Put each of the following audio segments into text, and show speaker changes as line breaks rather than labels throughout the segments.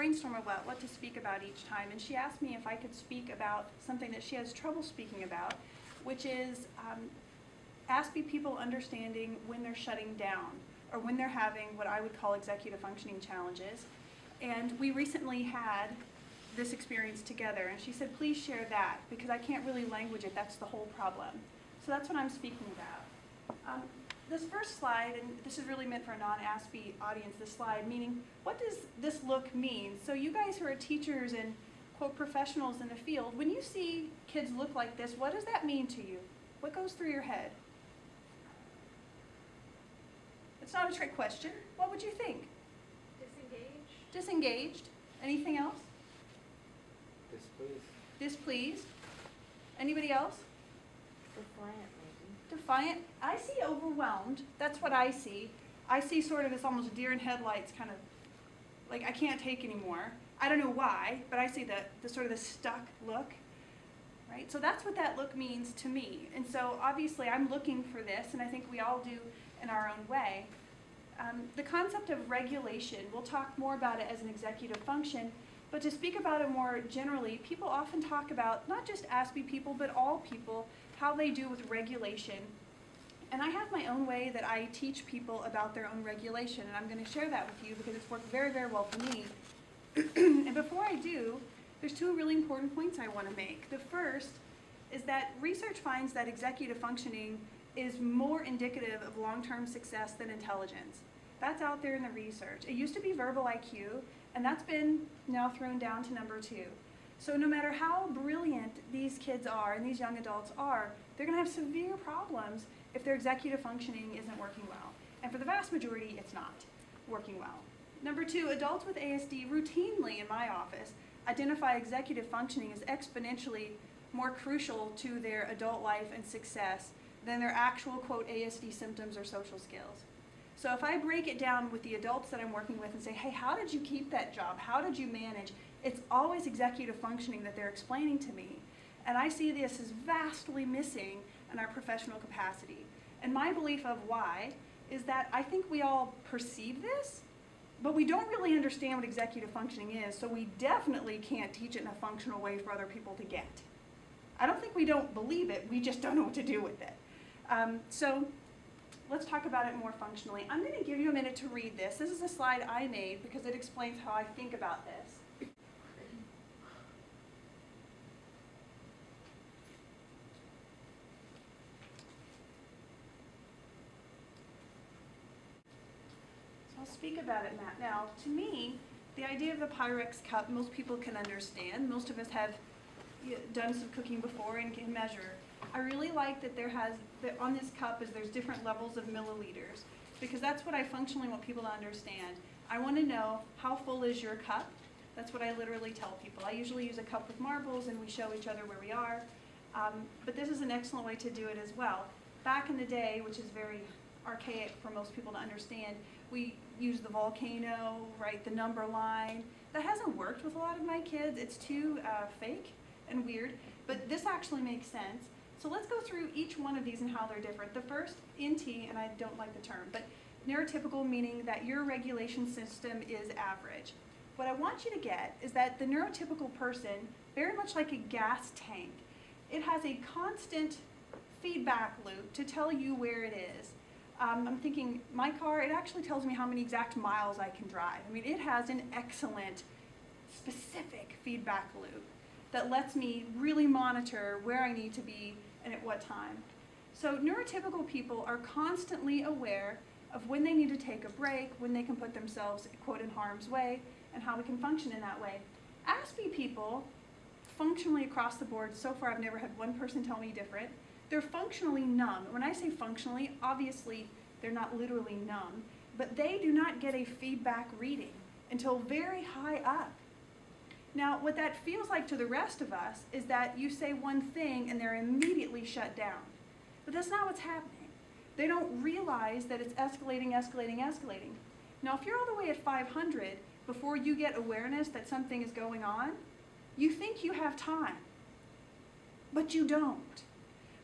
brainstorm about what to speak about each time, and she asked me if I could speak about something that she has trouble speaking about, which is ASPE people understanding when they're shutting down or when they're having what I would call executive functioning challenges. And we recently had this experience together, and she said, please share that, because I can't really language it, that's the whole problem. So that's what I'm speaking about. This first slide, and this is really meant for a non-ASPE audience, this slide, meaning what does this look mean? So you guys who are teachers and, quote, professionals in the field, when you see kids look like this, what does that mean to you? What goes through your head? It's not a trick question. What would you think?
Disengaged.
Disengaged. Anything else?
Displeased.
Displeased. Anybody else?
Defiant, maybe.
Defiant. I see overwhelmed. That's what I see. I see sort of this almost deer in headlights kind of, like I can't take anymore. I don't know why, but I see the sort of the stuck look, right? So that's what that look means to me. And so obviously I'm looking for this, and I think we all do in our own way. The concept of regulation, we'll talk more about it as an executive function, but to speak about it more generally, people often talk about, not just ASPE people, but all people, how they do with regulation. And I have my own way that I teach people about their own regulation, and I'm going to share that with you because it's worked very, very well for me. And before I do, there's two really important points I want to make. The first is that research finds that executive functioning is more indicative of long-term success than intelligence. That's out there in the research. It used to be verbal IQ, and that's been now thrown down to number 2. So no matter how brilliant these kids are and these young adults are, they're going to have severe problems if their executive functioning isn't working well. And for the vast majority, it's not working well. Number 2, adults with ASD routinely in my office identify executive functioning as exponentially more crucial to their adult life and success than their actual, quote, ASD symptoms or social skills. So if I break it down with the adults that I'm working with and say, hey, how did you keep that job? How did you manage? It's always executive functioning that they're explaining to me. And I see this as vastly missing in our professional capacity. And my belief of why is that I think we all perceive this, but we don't really understand what executive functioning is, so we definitely can't teach it in a functional way for other people to get. I don't think we don't believe it, we just don't know what to do with it. So let's talk about it more functionally. I'm going to give you a minute to read this. This is a slide I made because it explains how I think about this. So I'll speak about it now. To me, the idea of the Pyrex cup, most people can understand. Most of us have done some cooking before and can measure. I really like that on this cup there's different levels of milliliters, because that's what I functionally want people to understand. I want to know how full is your cup. That's what I literally tell people. I usually use a cup with marbles and we show each other where we are, but this is an excellent way to do it as well. Back in the day, which is very archaic for most people to understand, we used the volcano, right, the number line. That hasn't worked with a lot of my kids. It's too fake and weird, but this actually makes sense. So let's go through each one of these and how they're different. The first, NT, and I don't like the term, but neurotypical, meaning that your regulation system is average. What I want you to get is that the neurotypical person, very much like a gas tank, it has a constant feedback loop to tell you where it is. I'm thinking, my car, it actually tells me how many exact miles I can drive. I mean, it has an excellent, specific feedback loop that lets me really monitor where I need to be and at what time. So neurotypical people are constantly aware of when they need to take a break, when they can put themselves, quote, in harm's way, and how we can function in that way. ASPE people, functionally across the board, so far I've never had one person tell me different, they're functionally numb. When I say functionally, obviously they're not literally numb, but they do not get a feedback reading until very high up. Now, what that feels like to the rest of us is that you say one thing and they're immediately shut down. But that's not what's happening. They don't realize that it's escalating, escalating, escalating. Now, if you're all the way at 500 before you get awareness that something is going on, you think you have time, but you don't.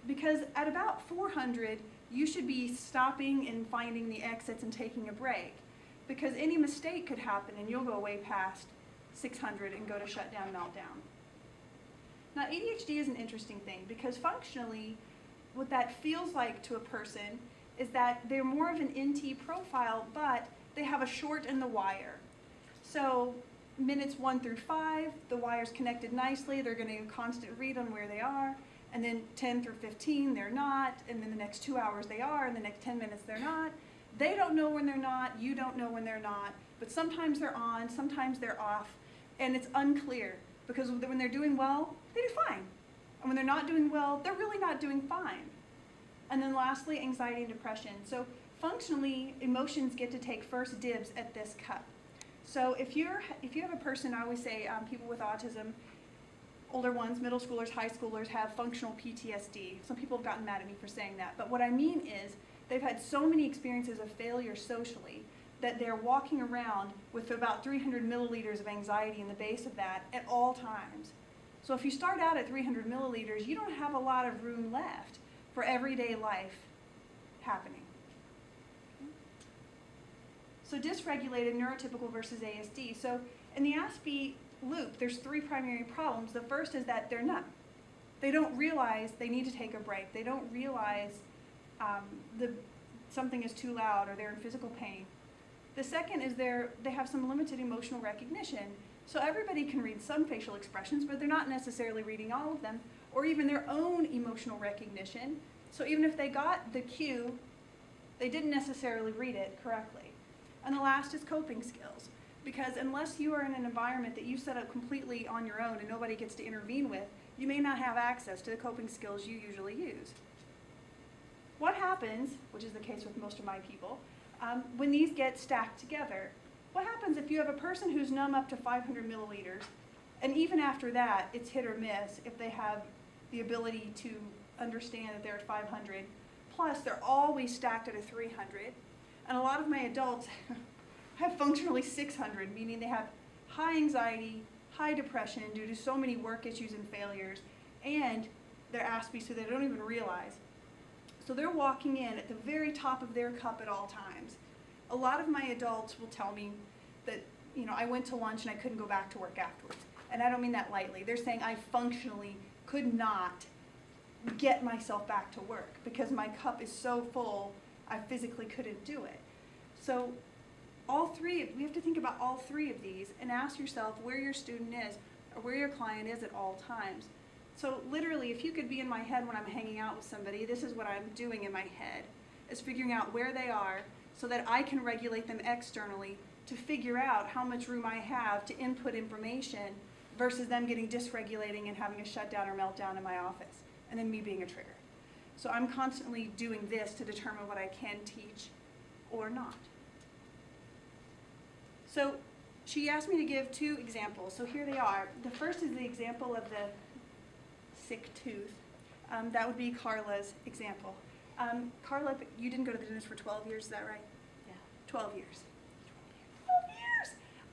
Because at about 400, you should be stopping and finding the exits and taking a break. Because any mistake could happen and you'll go way past 600 and go to shutdown, meltdown. Now, ADHD is an interesting thing because functionally, what that feels like to a person is that they're more of an NT profile, but they have a short in the wire. So minutes 1 through 5, the wire's connected nicely. They're getting a constant read on where they are. And then 10 through 15, they're not. And then the next 2 hours, they are. And the next 10 minutes, they're not. They don't know when they're not. You don't know when they're not. But sometimes they're on. Sometimes they're off. And it's unclear because when they're doing well, they do fine. And when they're not doing well, they're really not doing fine. And then lastly, anxiety and depression. So functionally, emotions get to take first dibs at this cup. So if you have a person, I always say people with autism, older ones, middle schoolers, high schoolers have functional PTSD. Some people have gotten mad at me for saying that. But what I mean is they've had so many experiences of failure socially that they're walking around with about 300 milliliters of anxiety in the base of that at all times. So if you start out at 300 milliliters, you don't have a lot of room left for everyday life happening. So dysregulated neurotypical versus ASD. So in the ASPE loop, there's 3 primary problems. The first is that they're numb. They don't realize they need to take a break. They don't realize something is too loud or they're in physical pain. The second is they have some limited emotional recognition. So everybody can read some facial expressions, but they're not necessarily reading all of them, or even their own emotional recognition. So even if they got the cue, they didn't necessarily read it correctly. And the last is coping skills. Because unless you are in an environment that you set up completely on your own and nobody gets to intervene with, you may not have access to the coping skills you usually use. What happens, which is the case with most of my people, when these get stacked together? What happens if you have a person who's numb up to 500 milliliters, and even after that, it's hit or miss if they have the ability to understand that they're at 500, plus they're always stacked at a 300, and a lot of my adults have functionally 600, meaning they have high anxiety, high depression due to so many work issues and failures, and they're ASPE so they don't even realize. So they're walking in at the very top of their cup at all times. A lot of my adults will tell me that, I went to lunch and I couldn't go back to work afterwards. And I don't mean that lightly. They're saying I functionally could not get myself back to work because my cup is so full, I physically couldn't do it. So we have to think about all 3 of these and ask yourself where your student is or where your client is at all times. So literally, if you could be in my head when I'm hanging out with somebody, this is what I'm doing in my head, is figuring out where they are so that I can regulate them externally to figure out how much room I have to input information versus them getting dysregulating and having a shutdown or meltdown in my office, and then me being a trigger. So I'm constantly doing this to determine what I can teach or not. So she asked me to give 2 examples. So here they are. The first is the example of the sick tooth. That would be Karla's example. Karla, you didn't go to the dentist for 12 years, is that right?
Yeah.
12 years.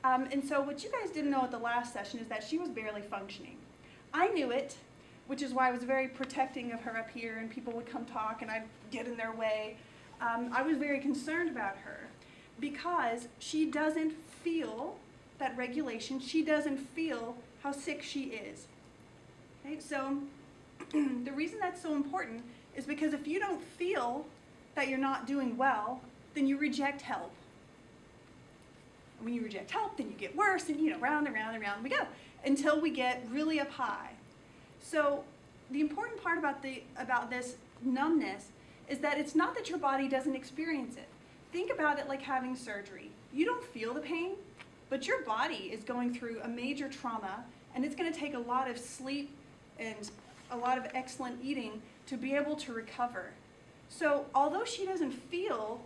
12 years! And so what you guys didn't know at the last session is that she was barely functioning. I knew it, which is why I was very protecting of her up here, and people would come talk and I'd get in their way. I was very concerned about her because she doesn't feel that regulation. She doesn't feel how sick she is. Okay, so the reason that's so important is because if you don't feel that you're not doing well, then you reject help. And when you reject help, then you get worse, and round and round and round we go until we get really up high. So the important part about this numbness is that it's not that your body doesn't experience it. Think about it like having surgery. You don't feel the pain, but your body is going through a major trauma, and it's going to take a lot of sleep and a lot of excellent eating to be able to recover. So although she doesn't feel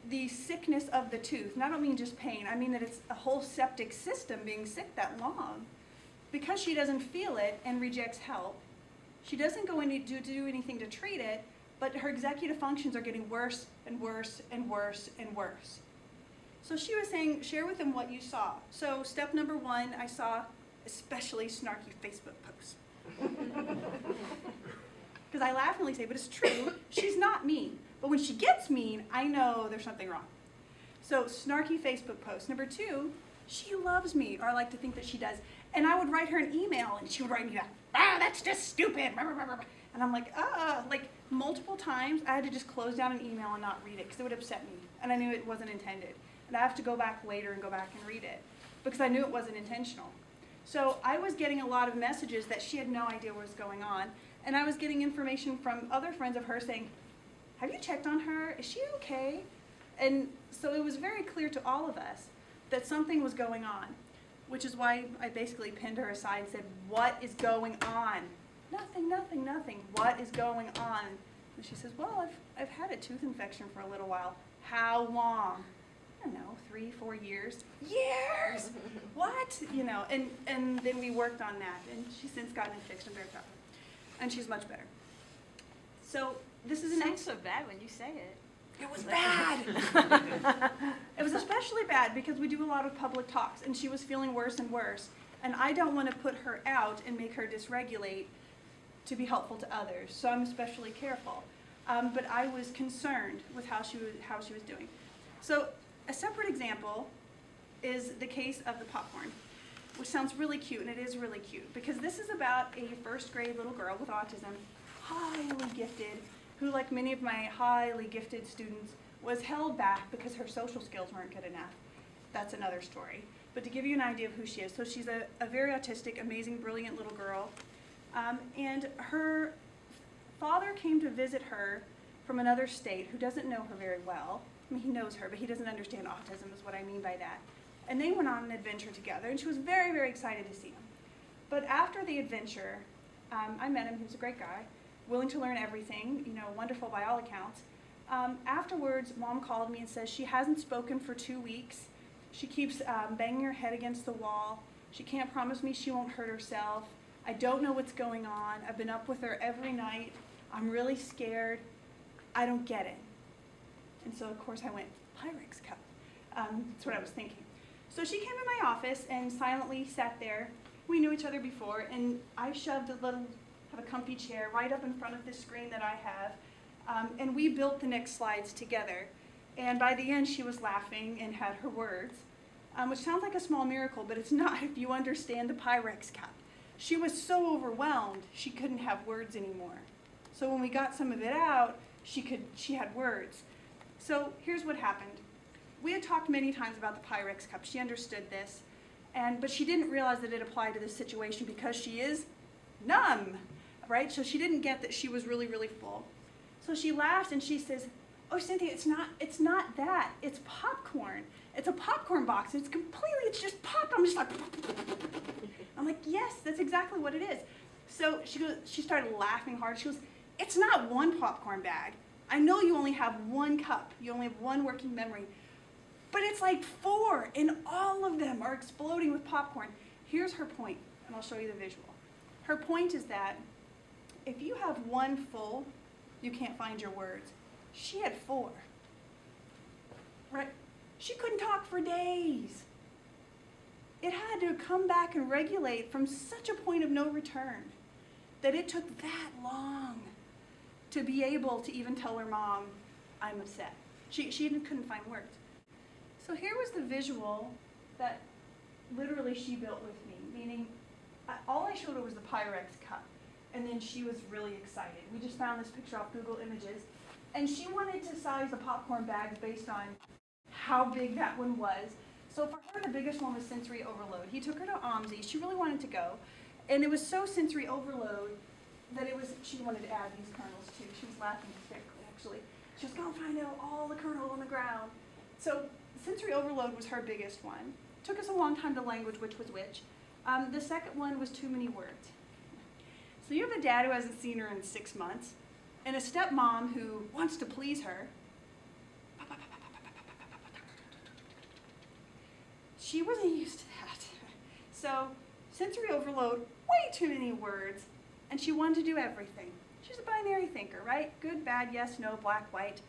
the sickness of the tooth, and I don't mean just pain, I mean that it's a whole septic system being sick that long, because she doesn't feel it and rejects help, she doesn't go in to do anything to treat it, but her executive functions are getting worse and worse and worse and worse. So she was saying, share with them what you saw. So step number 1, I saw especially snarky Facebook posts. Because I laughingly say, but it's true, she's not mean. But when she gets mean, I know there's something wrong. So snarky Facebook posts. Number 2, She loves me, or I like to think that she does. And I would write her an email, and she would write me back, that's just stupid. And I'm like, like multiple times I had to just close down an email and not read it because it would upset me. And I knew it wasn't intended. And I have to go back later and go back and read it because I knew it wasn't intentional. So I was getting a lot of messages that she had no idea what was going on. And I was getting information from other friends of hers saying, have you checked on her? Is she okay? And so it was very clear to all of us that something was going on, which is why I basically pinned her aside and said, what is going on? Nothing. What is going on? And she says, well, I've had a tooth infection for a little while. How long? I don't know, 3-4 years. Years? What? And then we worked on that, and she's since gotten it fixed. I'm very proud of her. And she's much better. So this is an
Sounds so bad when you say it.
It was bad. It was especially bad because we do a lot of public talks, and she was feeling worse and worse. And I don't want to put her out and make her dysregulate to be helpful to others, so I'm especially careful. But I was concerned with how she was doing. So a separate example is the case of the popcorn, which sounds really cute, and it is really cute, because this is about a first grade little girl with autism, highly gifted, who, like many of my highly gifted students, was held back because her social skills weren't good enough. That's another story. But to give you an idea of who she is, so she's a very autistic, amazing, brilliant little girl. And her father came to visit her from another state who doesn't know her very well. I mean, he knows her, but he doesn't understand autism is what I mean by that. And they went on an adventure together, and she was very, very excited to see him. But after the adventure, I met him. He was a great guy, willing to learn everything, wonderful by all accounts. Afterwards, Mom called me and says she hasn't spoken for 2 weeks. She keeps banging her head against the wall. She can't promise me she won't hurt herself. I don't know what's going on. I've been up with her every night. I'm really scared. I don't get it. And so, of course, I went, Pyrex cup. That's what I was thinking. So she came in my office and silently sat there. We knew each other before, and I shoved a comfy chair right up in front of this screen that I have, and we built the next slides together. And by the end, she was laughing and had her words, which sounds like a small miracle, but it's not if you understand the Pyrex cup. She was so overwhelmed, she couldn't have words anymore. So when we got some of it out, she had words. So here's what happened. We had talked many times about the Pyrex cup. She understood this, but she didn't realize that it applied to this situation because she is numb, right? So she didn't get that she was really, really full. So she laughed and she says, oh, Cynthia, it's not that. It's popcorn. It's a popcorn box. It's just pop. I'm just like, I'm like, yes, that's exactly what it is. So she started laughing hard. She goes, it's not one popcorn bag. I know you only have one cup. You only have one working memory. But it's like 4, and all of them are exploding with popcorn. Here's her point, and I'll show you the visual. Her point is that if you have one full, you can't find your words. She had 4, right? She couldn't talk for days. It had to come back and regulate from such a point of no return that it took that long to be able to even tell her mom, I'm upset. She even couldn't find words. So here was the visual that literally she built with me, meaning all I showed her was the Pyrex cup, and then she was really excited. We just found this picture off Google Images, and she wanted to size the popcorn bags based on how big that one was. So for her, the biggest one was sensory overload. He took her to OMSI. She really wanted to go, and it was so sensory overload that she wanted to add these kernels too. She was laughing hysterically, actually. She was going to find out all the kernels on the ground. So sensory overload was her biggest one. Took us a long time to language which was which. The second one was too many words. So you have a dad who hasn't seen her in 6 months, and a stepmom who wants to please her. She wasn't used to that. So sensory overload, way too many words, and she wanted to do everything. She's a binary thinker, right? Good, bad, yes, no, black, white.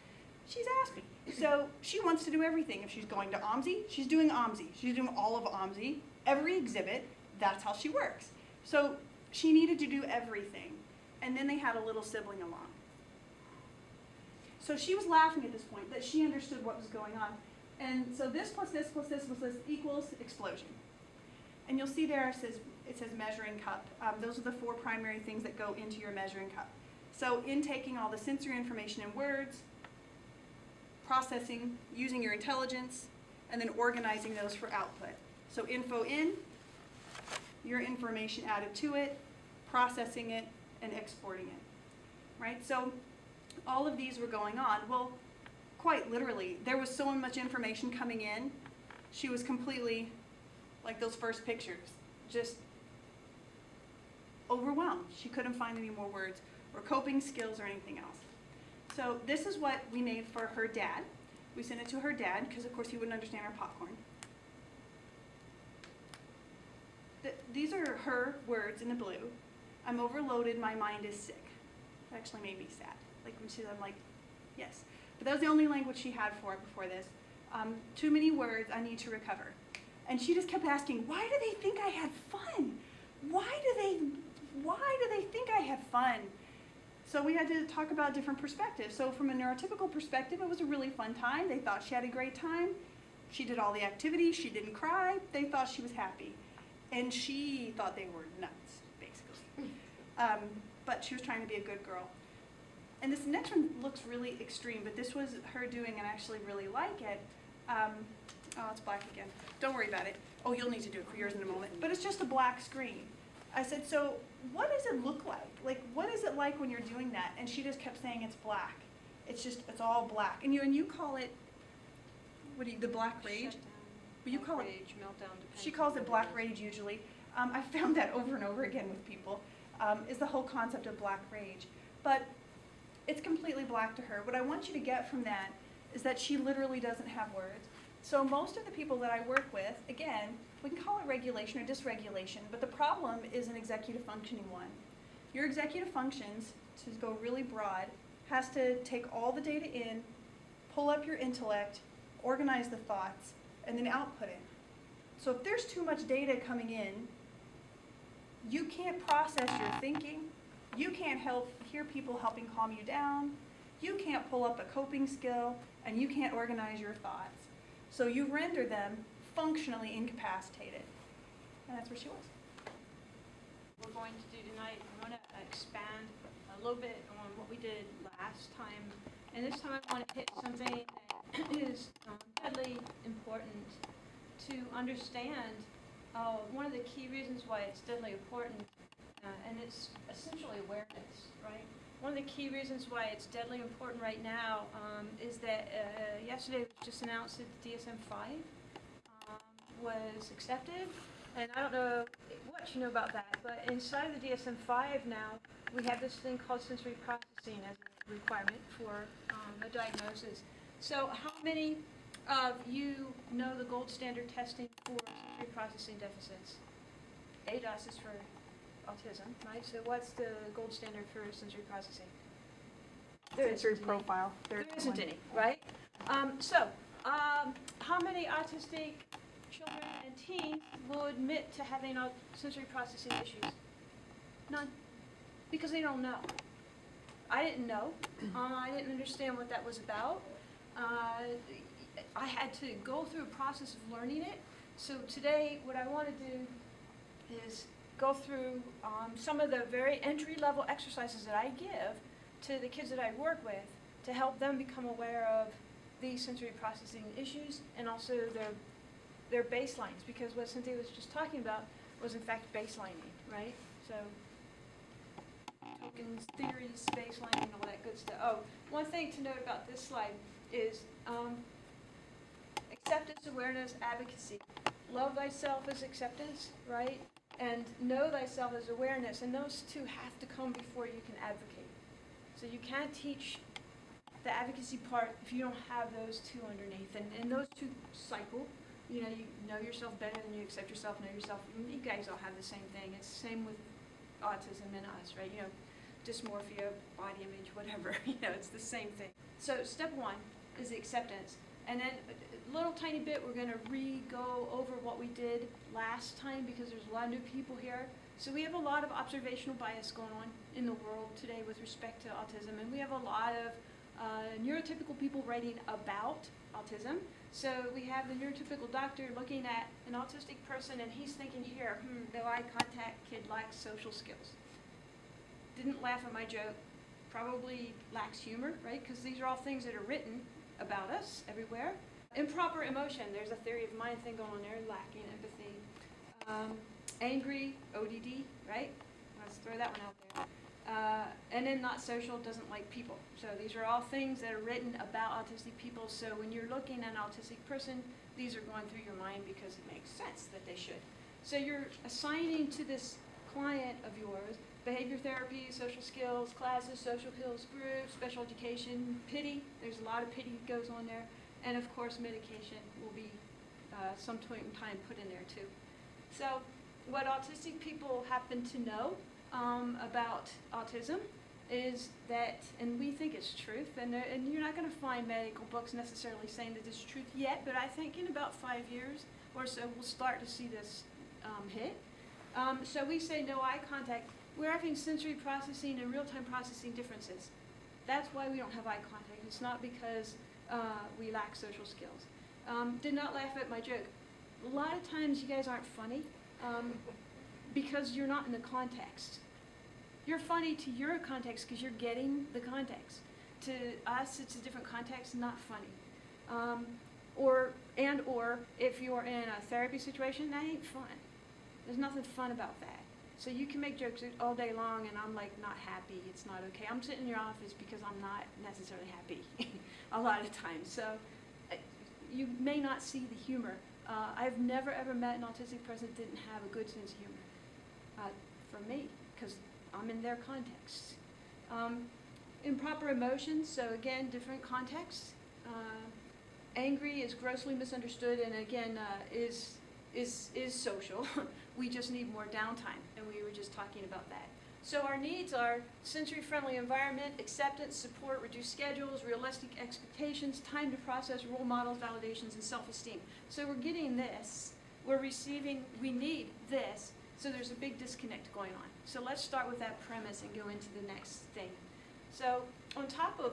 She's Aspie. So she wants to do everything. If she's going to OMSI, she's doing OMSI. She's doing all of OMSI, every exhibit. That's how she works. So she needed to do everything. And then they had a little sibling along. So she was laughing at this point, that she understood what was going on. And so this plus this plus this plus this equals explosion. And you'll see there it says measuring cup. Those are the 4 primary things that go into your measuring cup. So intaking all the sensory information in words, processing, using your intelligence, and then organizing those for output. So info in, your information added to it, processing it, and exporting it, right? So all of these were going on. Well, quite literally, there was so much information coming in, she was completely, like those first pictures, just overwhelmed. She couldn't find any more words or coping skills or anything else. So this is what we made for her dad. We sent it to her dad because, of course, he wouldn't understand our popcorn. These are her words in the blue. I'm overloaded, my mind is sick. It actually made me sad. Like when she said, I'm like, yes. But that was the only language she had for it before this. Too many words, I need to recover. And she just kept asking, why do they think I had fun? Why do they think I had fun? So we had to talk about different perspectives. So from a neurotypical perspective, it was a really fun time. They thought she had a great time. She did all the activities. She didn't cry. They thought she was happy. And she thought they were nuts, basically. But she was trying to be a good girl. And this next one looks really extreme, but this was her doing, and I actually really like it. Oh, it's black again. Don't worry about it. Oh, you'll need to do it for yours in a moment. But it's just a black screen. I said, so what does it look like? Like, what is it like when you're doing that? And she just kept saying it's black. It's all black. And you call it, the black rage?
Shutdown,
Well, you call it
rage, meltdown.
She calls it black rage usually. I found that over and over again with people, is the whole concept of black rage. But it's completely black to her. What I want you to get from that is that she literally doesn't have words. So most of the people that I work with, again, we can call it regulation or dysregulation, but the problem is an executive functioning one. Your executive functions, to go really broad, has to take all the data in, pull up your intellect, organize the thoughts, and then output it. So if there's too much data coming in, you can't process your thinking, you can't hear people helping calm you down, you can't pull up a coping skill, and you can't organize your thoughts. So you render them functionally incapacitated. And that's where she was.
We're going to do tonight, I want to expand a little bit on what we did last time. And this time I want to hit something that is deadly important to understand. One of the key reasons why it's deadly important, and it's essentially awareness, right? One of the key reasons why it's deadly important right now is that yesterday it was just announced that the DSM-5 was accepted, and I don't know what you know about that, but inside of the DSM-5 now, we have this thing called sensory processing as a requirement for a diagnosis. So how many of you know the gold standard testing for sensory processing deficits? ADOS is for autism, right? So what's the gold standard for sensory processing?
Sensory profile.
There isn't any, right? How many autistic children and teens will admit to having sensory processing issues? None. Because they don't know. I didn't know. I didn't understand what that was about. I had to go through a process of learning it. So today, what I want to do is go through some of the very entry-level exercises that I give to the kids that I work with to help them become aware of these sensory processing issues and also their baselines, because what Cynthia was just talking about was in fact baselining, right? So tokens, theories, baselining, all that good stuff. Oh, one thing to note about this slide is acceptance, awareness, advocacy. Love thyself is acceptance, right? And know thyself is awareness, and those two have to come before you can advocate. So you can't teach the advocacy part if you don't have those two underneath, and those two cycle. You know yourself better than you accept yourself, know yourself. You guys all have the same thing. It's the same with autism and us, right? Dysmorphia, body image, whatever, it's the same thing. So step one is the acceptance. And then a little tiny bit, we're going to go over what we did last time because there's a lot of new people here. So we have a lot of observational bias going on in the world today with respect to autism, and we have a lot of neurotypical people writing about autism. So we have the neurotypical doctor looking at an autistic person, and he's thinking here, no eye contact, kid lacks social skills. Didn't laugh at my joke, probably lacks humor, right? Because these are all things that are written about us everywhere. Improper emotion, there's a theory of mind thing going on there, lacking empathy. Angry, ODD, right? Let's throw that one out there. And then not social, doesn't like people. So these are all things that are written about autistic people. So when you're looking at an autistic person, these are going through your mind because it makes sense that they should. So you're assigning to this client of yours behavior therapy, social skills, classes, social skills groups, special education, pity. There's a lot of pity that goes on there. And of course, medication will be some point in time put in there too. So what autistic people happen to know about autism is that, and we think it's truth, and you're not going to find medical books necessarily saying that it's truth yet, but I think in about 5 years or so we'll start to see this hit. So we say no eye contact. We're having sensory processing and real-time processing differences. That's why we don't have eye contact. It's not because we lack social skills. Did not laugh at my joke. A lot of times you guys aren't funny because you're not in the context. You're funny to your context because you're getting the context. To us, it's a different context, not funny. Or if you're in a therapy situation, that ain't fun. There's nothing fun about that. So you can make jokes all day long, and I'm like not happy. It's not okay. I'm sitting in your office because I'm not necessarily happy a lot of times. So you may not see the humor. I've never ever met an autistic person that didn't have a good sense of humor. For me, because I'm in their context. Improper emotions, so again, different contexts. Angry is grossly misunderstood, and again, is social. We just need more downtime, and we were just talking about that. So our needs are sensory-friendly environment, acceptance, support, reduced schedules, realistic expectations, time to process, role models, validations, and self-esteem. So we're getting this, we're receiving, we need this, so there's a big disconnect going on. So let's start with that premise and go into the next thing. So on top of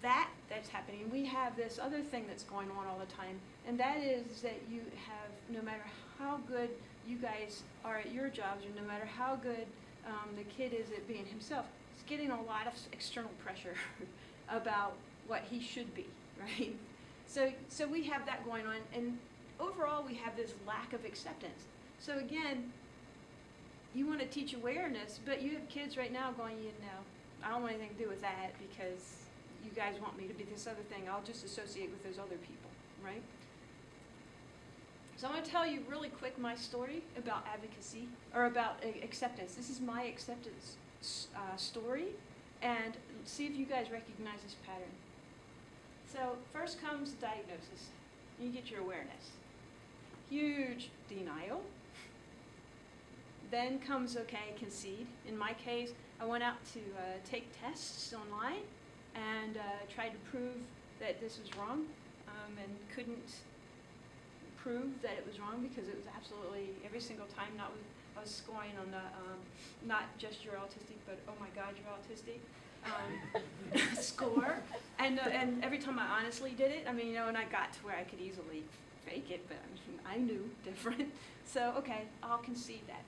that's happening, we have this other thing that's going on all the time, and that is that you have, no matter how good you guys are at your jobs, or no matter how good the kid is at being himself, he's getting a lot of external pressure about what he should be, right? So we have that going on, and overall we have this lack of acceptance. So again, you want to teach awareness, but you have kids right now going, I don't want anything to do with that because you guys want me to be this other thing. I'll just associate with those other people, right? So I'm going to tell you really quick my story about advocacy, or about acceptance. This is my acceptance story, and see if you guys recognize this pattern. So first comes diagnosis. You get your awareness. Huge denial. Then comes, concede. In my case, I went out to take tests online and tried to prove that this was wrong, and couldn't prove that it was wrong because it was absolutely every single time. I was scoring on the not just you're autistic, but oh my God, you're autistic score, and every time I honestly did it, and I got to where I could easily fake it, but I knew different. So okay, I'll concede that.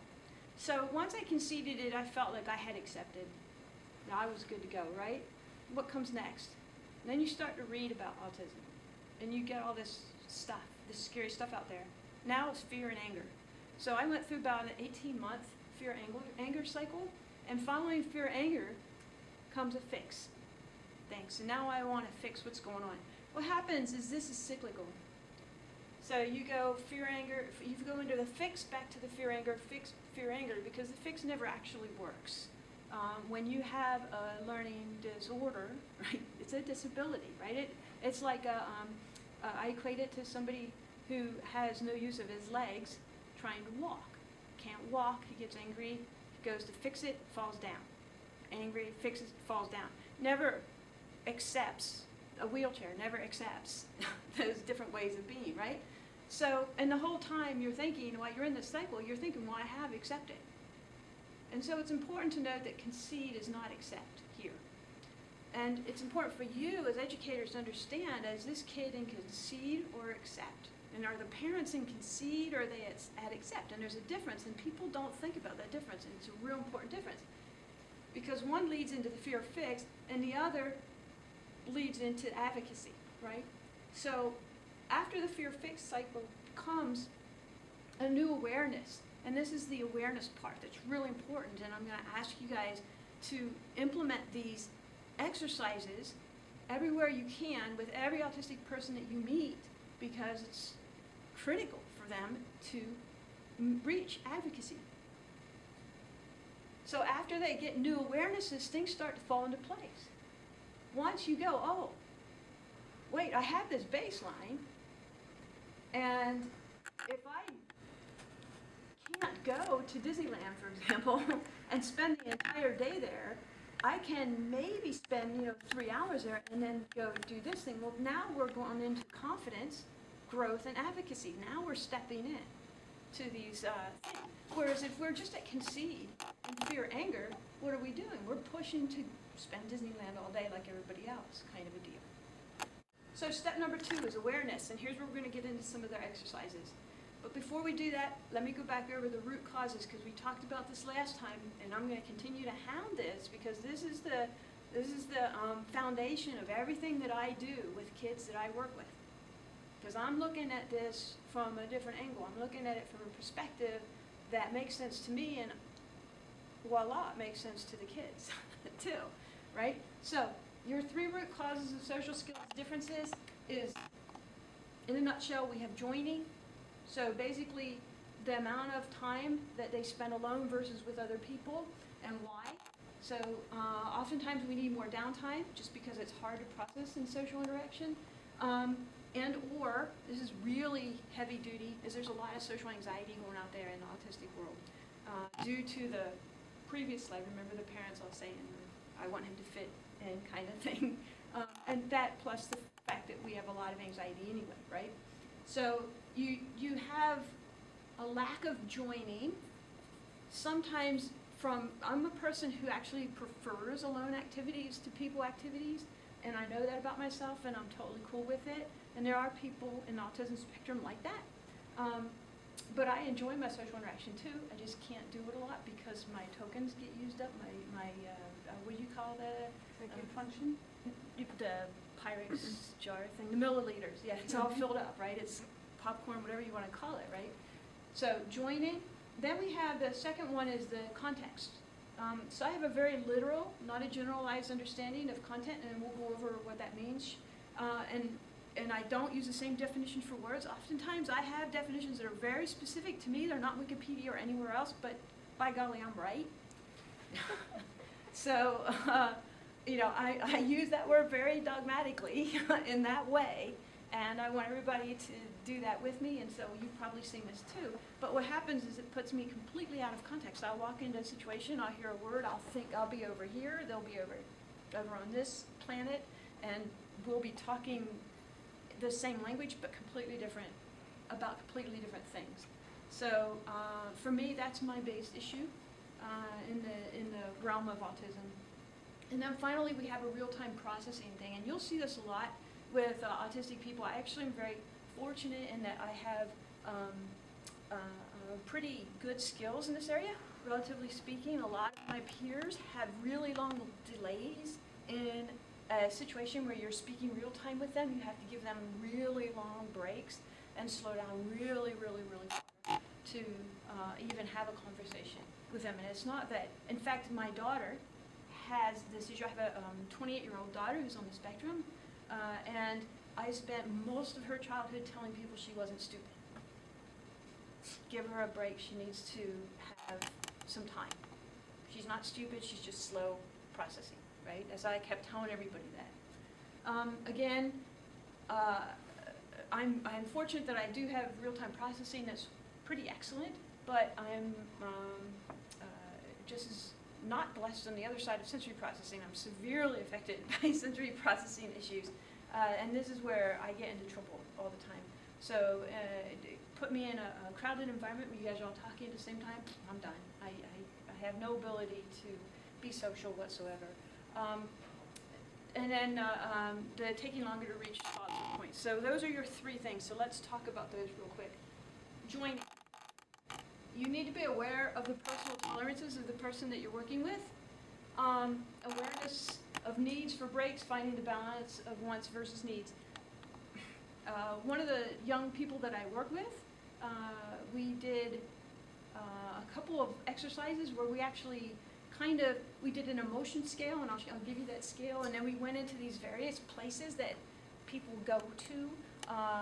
So once I conceded it, I felt like I had accepted. Now I was good to go, right? What comes next? And then you start to read about autism, and you get all this stuff, this scary stuff out there. Now it's fear and anger. So I went through about an 18-month fear-anger cycle, and following fear-anger comes a fix. Thanks. And now I want to fix what's going on. What happens is this is cyclical. So you go fear-anger, you go into the fix, back to the fear-anger, fix, fear-anger, because the fix never actually works. When you have a learning disorder, right, it's a disability, right? It's like I equate it to somebody who has no use of his legs trying to walk. Can't walk, he gets angry, goes to fix it, falls down. Angry, fixes, falls down. Never accepts a wheelchair, never accepts those different ways of being, right? So, and the whole time you're thinking, while you're in this cycle, you're thinking, well, I have accepted. And so it's important to note that concede is not accept here. And it's important for you as educators to understand, is this kid in concede or accept? And are the parents in concede or are they at accept? And there's a difference, and people don't think about that difference, and it's a real important difference. Because one leads into the fear of fixed, and the other leads into advocacy, right? So after the fear of fixed cycle comes a new awareness. And this is the awareness part that's really important, and I'm going to ask you guys to implement these exercises everywhere you can with every autistic person that you meet, because it's critical for them to reach advocacy. So after they get new awarenesses, things start to fall into place. Once you go, oh, wait, I have this baseline, and if I can't go to Disneyland, for example, and spend the entire day there, I can maybe spend 3 hours there and then go do this thing. Well, now we're going into confidence, growth, and advocacy. Now we're stepping in to these things. Whereas if we're just at concede and fear, anger, what are we doing? We're pushing to spend Disneyland all day like everybody else, kind of a deal. So step number 2 is awareness, and here's where we're going to get into some of their exercises. But before we do that, let me go back over the root causes, because we talked about this last time, and I'm going to continue to hound this, because this is the foundation of everything that I do with kids that I work with. Because I'm looking at this from a different angle. I'm looking at it from a perspective that makes sense to me, and voila, it makes sense to the kids too, right? So your 3 root causes of social skills differences is, in a nutshell, we have joining. So basically, the amount of time that they spend alone versus with other people, and why. So oftentimes we need more downtime, just because it's hard to process in social interaction. And or, this is really heavy duty, is there's a lot of social anxiety going out there in the autistic world. Due to the previous slide, remember the parents all saying, I want him to fit in, kind of thing. And that plus the fact that we have a lot of anxiety anyway, right? So you have a lack of joining. Sometimes I'm a person who actually prefers alone activities to people activities, and I know that about myself, and I'm totally cool with it. And there are people in the autism spectrum like that. But I enjoy my social interaction too. I just can't do it a lot because my tokens get used up. My what do you call that?
Executive function?
The Pyrex jar thing, the milliliters. Yeah, it's all filled up, right? It's popcorn, whatever you want to call it, right? So joining. Then we have the second one is the context. So I have a very literal, not a generalized understanding of content, and we'll go over what that means. And I don't use the same definition for words. Oftentimes I have definitions that are very specific to me. They're not Wikipedia or anywhere else, but by golly, I'm right. So, I use that word very dogmatically in that way, and I want everybody to do that with me, and so you've probably seen this too. But what happens is it puts me completely out of context. I'll walk into a situation, I'll hear a word, I'll think I'll be over here, they'll be over on this planet, and we'll be talking the same language but about completely different things. So for me, that's my biggest issue in the realm of autism. And then finally, we have a real-time processing thing, and you'll see this a lot with autistic people. I actually am very fortunate in that I have pretty good skills in this area, relatively speaking. A lot of my peers have really long delays in a situation where you're speaking real time with them. You have to give them really long breaks and slow down really, really, really far to even have a conversation with them. And it's not that, in fact, my daughter has this issue. I have a 28-year-old daughter who's on the spectrum, and I spent most of her childhood telling people she wasn't stupid. Give her a break. She needs to have some time. She's not stupid. She's just slow processing, right? As I kept telling everybody that. Again, I'm fortunate that I do have real-time processing that's pretty excellent, but I'm just as not blessed on the other side of sensory processing. I'm severely affected by sensory processing issues, and this is where I get into trouble all the time. So put me in a crowded environment where you guys are all talking at the same time, I'm done. I have no ability to be social whatsoever. And then the taking longer to reach thoughts or points. So those are your three things. So let's talk about those real quick. Joining. You need to be aware of the personal tolerances of the person that you're working with. Awareness of needs for breaks, finding the balance of wants versus needs. One of the young people that I work with, we did a couple of exercises where we actually we did an emotion scale, and I'll give you that scale, and then we went into these various places that people go to.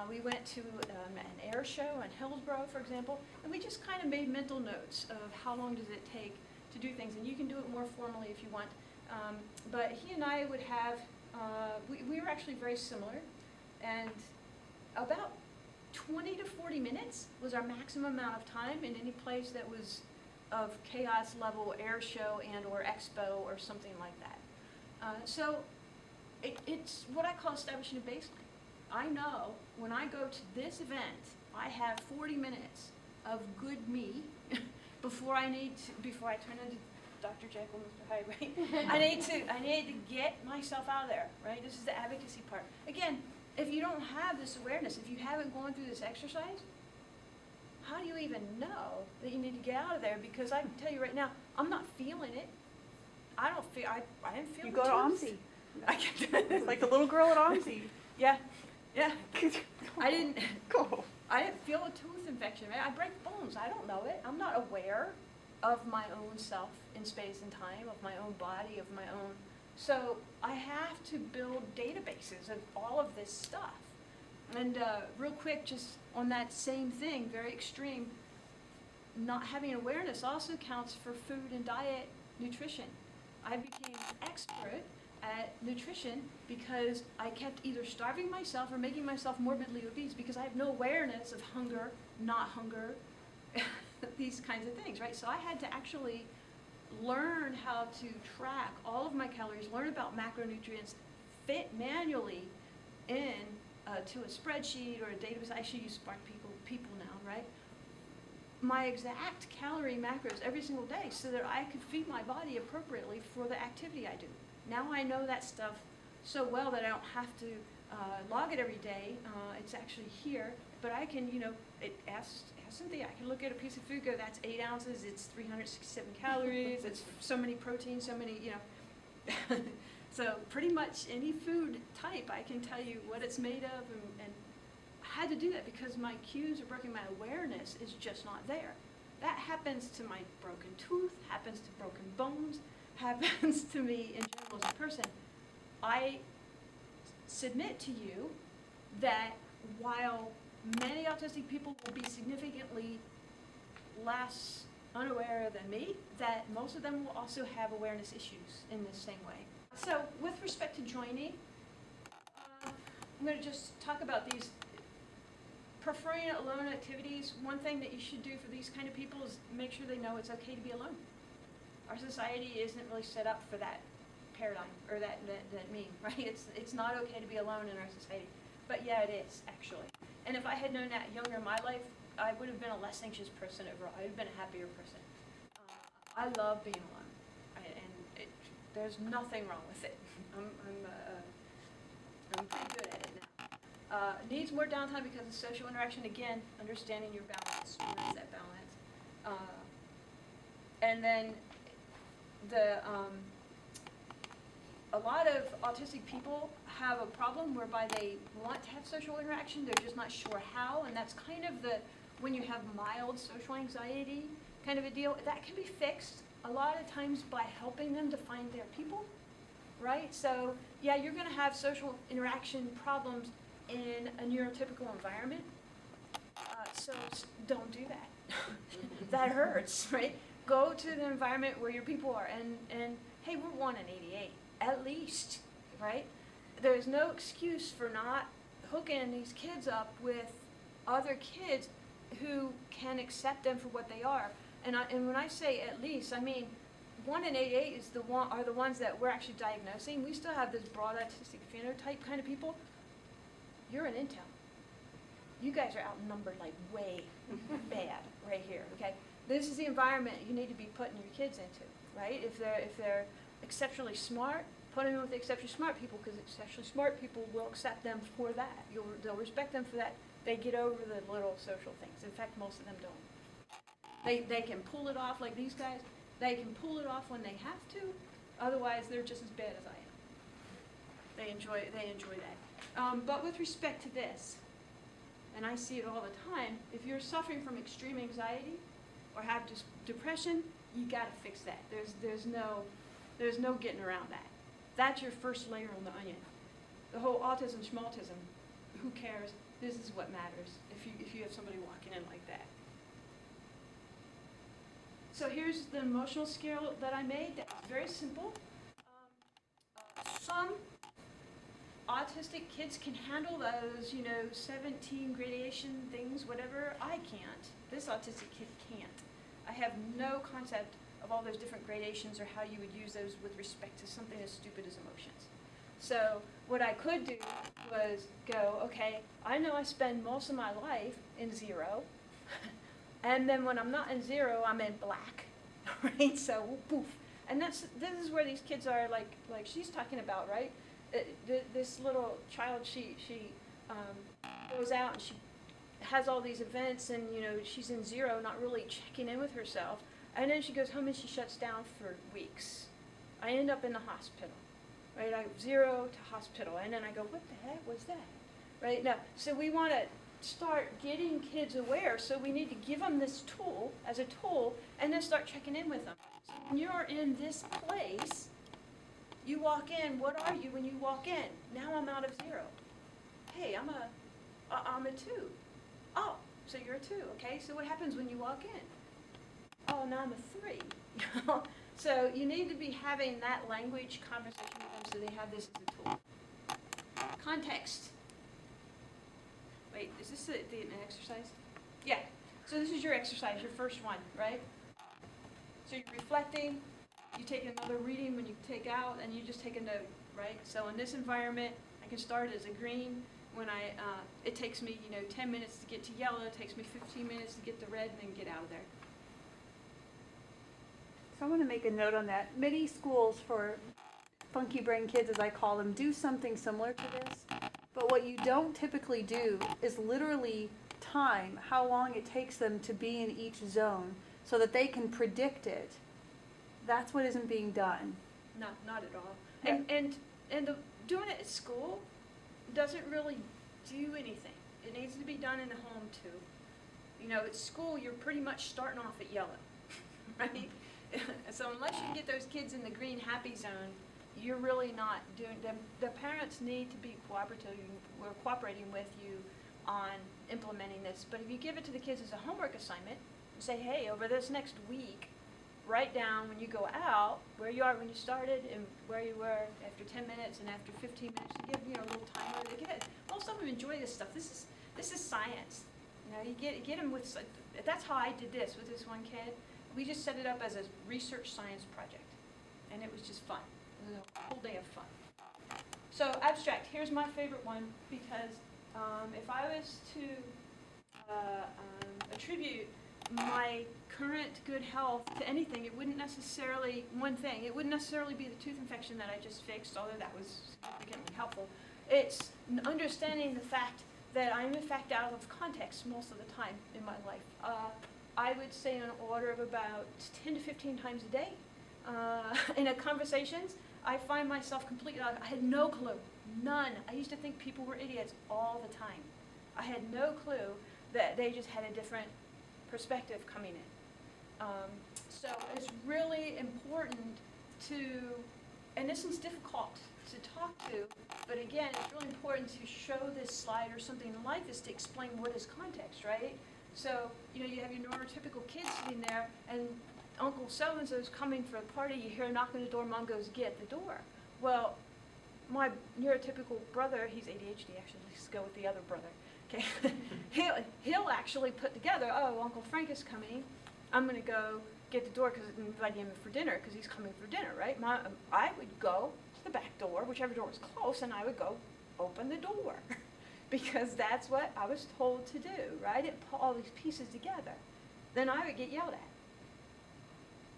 We went to an air show in Hillsborough, for example, and we just kind of made mental notes of how long does it take to do things, and you can do it more formally if you want. But he and I would have, we were actually very similar, and about 20 to 40 minutes was our maximum amount of time in any place that was of chaos level air show and or expo or something like that. So it's what I call establishing a baseline. I know when I go to this event, I have 40 minutes of good me before I turn into Dr. Jekyll, Mr. Hyde, right? I need to get myself out of there, right? This is the advocacy part. Again, if you don't have this awareness, if you haven't gone through this exercise, how do you even know that you need to get out of there? Because I can tell you right now, I'm not feeling it. I didn't feel it.
You go to OMSI. It's like the little girl at OMSI.
Yeah. I didn't
Cool.
I didn't feel a tooth infection, right? I break bones. I don't know it. I'm not aware of my own self in space and time, of my own body, of my own. So I have to build databases of all of this stuff. And real quick, just on that same thing, very extreme, not having awareness also counts for food and diet, nutrition. I became expert at nutrition because I kept either starving myself or making myself morbidly obese because I have no awareness of hunger, not hunger, these kinds of things, right? So I had to actually learn how to track all of my calories, learn about macronutrients, fit manually in to a spreadsheet or a database. I actually use Spark people now, right? My exact calorie macros every single day so that I could feed my body appropriately for the activity I do. Now I know that stuff so well that I don't have to log it every day. It's actually here, but I can, ask Cynthia, I can look at a piece of food, go, that's 8 ounces, it's 367 calories, it's so many proteins, so many, So pretty much any food type, I can tell you what it's made of, and I had to do that because my cues are broken, my awareness is just not there. That happens to my broken tooth, happens to broken bones, happens to me in general as a person. I submit to you that while many autistic people will be significantly less unaware than me, that most of them will also have awareness issues in the same way. So with respect to joining, I'm going to just talk about these preferring alone activities. One thing that you should do for these kind of people is make sure they know it's okay to be alone. Our society isn't really set up for that paradigm or that meme, right? It's not okay to be alone in our society. But yeah, it is, actually. And if I had known that younger in my life, I would have been a less anxious person overall. I would have been a happier person. I love being alone. There's nothing wrong with it. I'm pretty good at it now. Needs more downtime because of social interaction. Again, understanding your balance. Where's that balance? And then a lot of autistic people have a problem whereby they want to have social interaction, they're just not sure how, and that's kind of when you have mild social anxiety kind of a deal, that can be fixed a lot of times by helping them to find their people, right? So yeah, you're going to have social interaction problems in a neurotypical environment, so don't do that. That hurts, right? Go to the environment where your people are, and hey, we're 1 in 88, at least, right? There's no excuse for not hooking these kids up with other kids who can accept them for what they are. And when I say at least, I mean 1 in 88 are the ones that we're actually diagnosing. We still have this broad autistic phenotype kind of people. You're an intel. You guys are outnumbered like way bad right here, okay? This is the environment you need to be putting your kids into, right? If they're exceptionally smart, put them in with the exceptionally smart people, because exceptionally smart people will accept them for that. They'll respect them for that. They get over the little social things. In fact, most of them don't. They can pull it off like these guys. They can pull it off when they have to. Otherwise, they're just as bad as I am. They enjoy that. But with respect to this, and I see it all the time, if you're suffering from extreme anxiety or have depression, you got to fix that. There's no getting around that. That's your first layer on the onion. The whole autism, schmaltism, who cares? This is what matters if you have somebody walking in like that. So here's the emotional scale that I made. That's very simple. Some autistic kids can handle those, 17 gradation things, whatever. I can't. This autistic kid can't. I have no concept of all those different gradations or how you would use those with respect to something as stupid as emotions. So what I could do was go, okay, I know I spend most of my life in 0, and then when I'm not in 0, I'm in black, right? So poof. And this is where these kids are, like she's talking about, right? This little child, she goes out and she has all these events, and she's in 0, not really checking in with herself, and then she goes home and she shuts down for weeks. I end up in the hospital, right? I 0 to hospital, and then I go, what the heck was that, right? Now, so we want to start getting kids aware, so we need to give them this tool as a tool, and then start checking in with them. So when you're in this place, you walk in, what are you when you walk in? Now I'm out of 0. Hey, I'm a 2. Oh, so you're a 2, okay? So what happens when you walk in? Oh, now I'm a 3. So you need to be having that language conversation with them so they have this as a tool. Context. Wait, is this an exercise? Yeah. So this is your exercise, your first one, right? So you're reflecting, you take another reading when you take out, and you just take a note, right? So in this environment, I can start as a green. When it takes me, 10 minutes to get to yellow, it takes me 15 minutes to get to red, and then get out of there.
So I want to make a note on that. Many schools for funky brain kids, as I call them, do something similar to this. But what you don't typically do is literally time how long it takes them to be in each zone so that they can predict it. That's what isn't being done.
No, not at all.
Yeah.
And doing it at school doesn't really do anything. It needs to be done in the home too. At school, you're pretty much starting off at yellow, right? So unless you can get those kids in the green happy zone, you're really not doing them. The parents need to be cooperating with you on implementing this. But if you give it to the kids as a homework assignment, and say, hey, over this next week, write down when you go out where you are when you started and where you were after 10 minutes and after 15 minutes. You give a little timer. They get it. Most of them enjoy this stuff. This is science. You get them with. That's how I did this with this one kid. We just set it up as a research science project, and it was just fun. It was a whole day of fun. So abstract. Here's my favorite one, because if I was to attribute my current good health to anything, it wouldn't necessarily be the tooth infection that I just fixed, although that was significantly helpful. It's understanding the fact that I'm in fact out of context most of the time in my life. I would say an order of about 10 to 15 times a day. In a conversations, I find myself completely out. I had no clue, none. I used to think people were idiots all the time. I had no clue that they just had a different perspective coming in. So it's really important to, and this is difficult to talk to, but again, it's really important to show this slide or something like this to explain what is context, right? So, you have your neurotypical kid sitting there, and Uncle so-and-so's coming for a party, you hear a knock on the door, Mom goes, get the door. Well, my neurotypical brother, he's ADHD actually, let's go with the other brother, okay? he'll actually put together, oh, Uncle Frank is coming, I'm going to go get the door because I'm inviting him for dinner because he's coming for dinner, right? I would go to the back door, whichever door was close, and I would go open the door because that's what I was told to do, right? It put all these pieces together. Then I would get yelled at.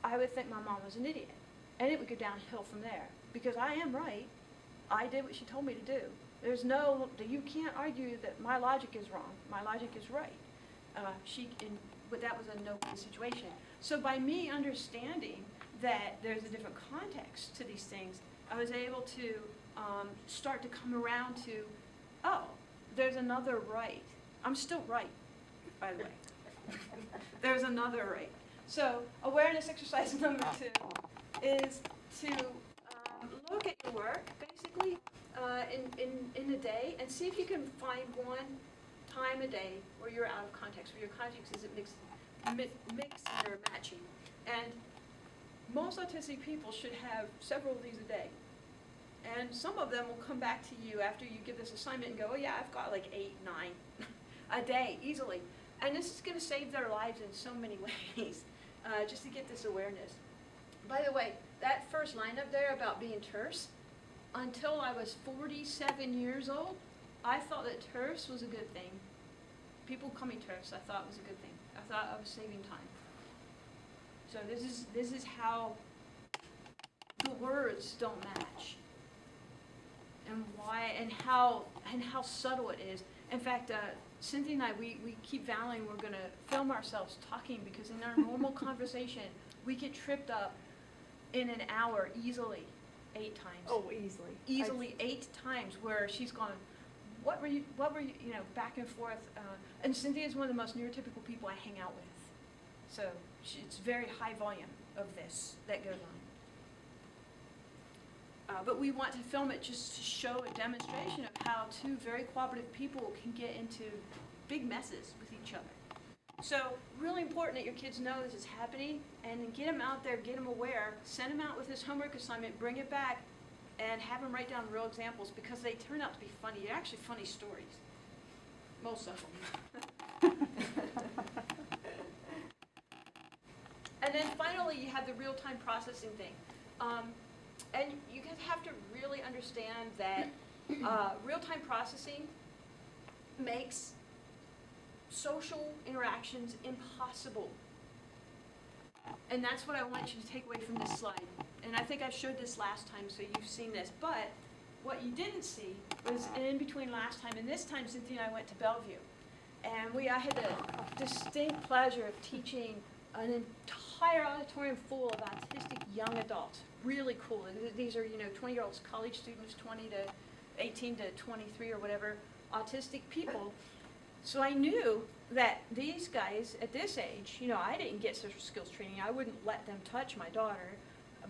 I would think my mom was an idiot. And it would go downhill from there, because I am right. I did what she told me to do. You can't argue that my logic is wrong. My logic is right. But that was a no-win situation. So by me understanding that there's a different context to these things, I was able to start to come around to, oh, there's another right. I'm still right, by the way. There's another right. So awareness exercise number 2 is to look at your work, basically, in a day, and see if you can find one time a day where you're out of context, where your context isn't mixing or matching. And most autistic people should have several of these a day. And some of them will come back to you after you give this assignment and go, oh yeah, I've got like 8, 9 a day, easily. And this is going to save their lives in so many ways, just to get this awareness. By the way, that first line up there about being terse, until I was 47 years old, I thought that terse was a good thing. People call me terse. I thought it was a good thing. I thought I was saving time. So this is how the words don't match, and why, and how subtle it is. In fact, Cynthia and I, we keep vowing we're going to film ourselves talking, because in our normal conversation, we get tripped up in an hour easily 8 times.
Oh, easily.
Easily 8 times, where she's gone, what were you, back and forth. And Cynthia is one of the most neurotypical people I hang out with. So it's very high volume of this that goes on. But we want to film it just to show a demonstration of how 2 very cooperative people can get into big messes with each other. So really important that your kids know this is happening, and then get them out there, get them aware, send them out with this homework assignment, bring it back, and have them write down real examples, because they turn out to be funny. They're actually funny stories. Most of them. And then finally, you have the real-time processing thing. And you guys have to really understand that real-time processing makes social interactions impossible. And that's what I want you to take away from this slide. And I think I showed this last time, so you've seen this. But what you didn't see was in between last time and this time, Cynthia and I went to Bellevue. And I had the distinct pleasure of teaching an entire auditorium full of autistic young adults. Really cool. These are, 20-year-olds, college students, 20 to 18 to 23 or whatever, autistic people. So I knew that these guys at this age, I didn't get social skills training. I wouldn't let them touch my daughter.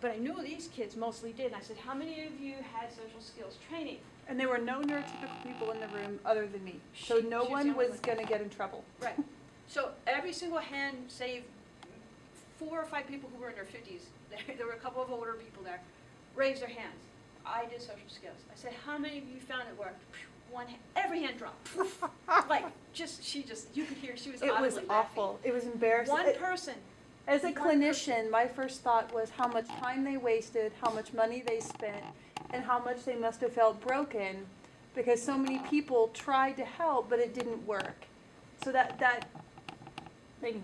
But I knew these kids mostly did. And I said, how many of you had social skills training?
And there were no neurotypical people in the room other than me. So no one was going to get in trouble.
Right. So every single hand, save 4 or 5 people who were in their 50s, there were a couple of older people there, raised their hands. I did social skills. I said, how many of you found it worked? One hand, every hand dropped. You could hear she was
It was
audibly
awful.
laughing.
It was embarrassing.
One person.
As a
One
clinician, my first thought was how much time they wasted, how much money they spent, and how much they must have felt broken, because so many people tried to help, but it didn't work. So anyways,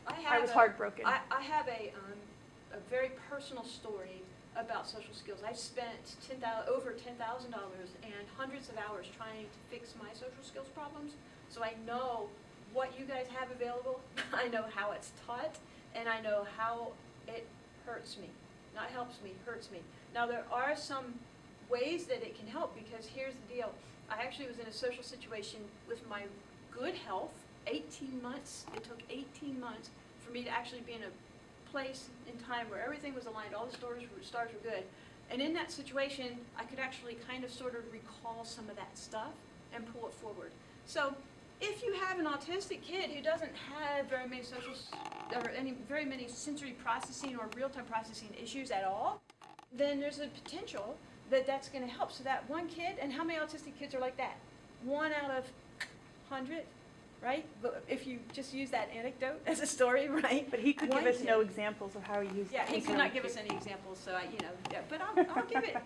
I was heartbroken.
I have a very personal story about social skills. I've spent over $10,000 and hundreds of hours trying to fix my social skills problems. So I know what you guys have available. I know how it's taught, and I know how it hurts me. Not helps me, hurts me. Now there are some ways that it can help, because here's the deal. I actually was in a social situation with my good health, 18 months. It took 18 months for me to actually be in a place in time where everything was aligned, all the stars were good. And in that situation, I could actually kind of sort of recall some of that stuff and pull it forward. So if you have an autistic kid who doesn't have very many sensory processing or real-time processing issues at all, then there's a potential that that's going to help. So that one kid, and how many autistic kids are like that? 1 out of 100, right? But if you just use that anecdote as a story, right?
But he could give us no examples of how he used it.
Yeah, he could not give us any examples, so but I'll give it.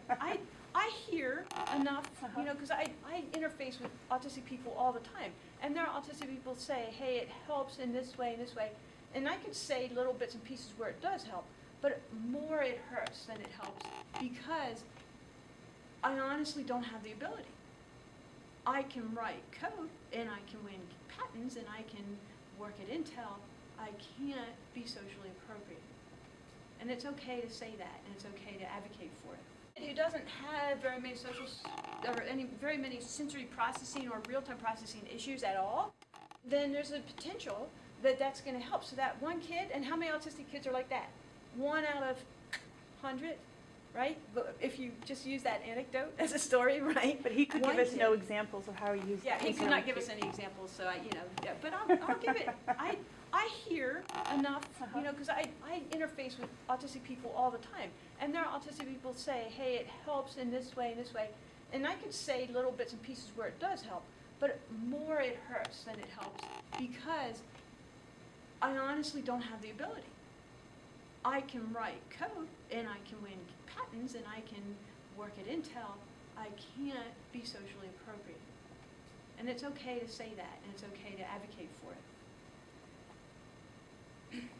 I hear enough, because I interface with autistic people all the time, and there are autistic people say, hey, it helps in this way, and I could say little bits and pieces where it does help, but more it hurts than it helps because I honestly don't have the ability. I can write code, and I can win patents, and I can work at Intel. I can't be socially appropriate. And it's okay to say that, and it's okay to advocate for it. Who doesn't have very many very many sensory processing or real-time processing issues at all, then there's a potential that that's going to help. So that one kid, and how many autistic kids are like that? 1 out of 100, right? But if you just use that anecdote as a story, right?
But he could
One
give us
kid.
no examples of how he used.
Yeah, he
his
could
own
not give
kid.
us any examples, so but I'll give it. I hear enough, because I interface with autistic people all the time, and there are autistic people say, hey, it helps in this way, and I can say little bits and pieces where it does help, but more it hurts than it helps because I honestly don't have the ability. I can write code, and I can win patents, and I can work at Intel. I can't be socially appropriate. And it's okay to say that, and it's okay to advocate for it.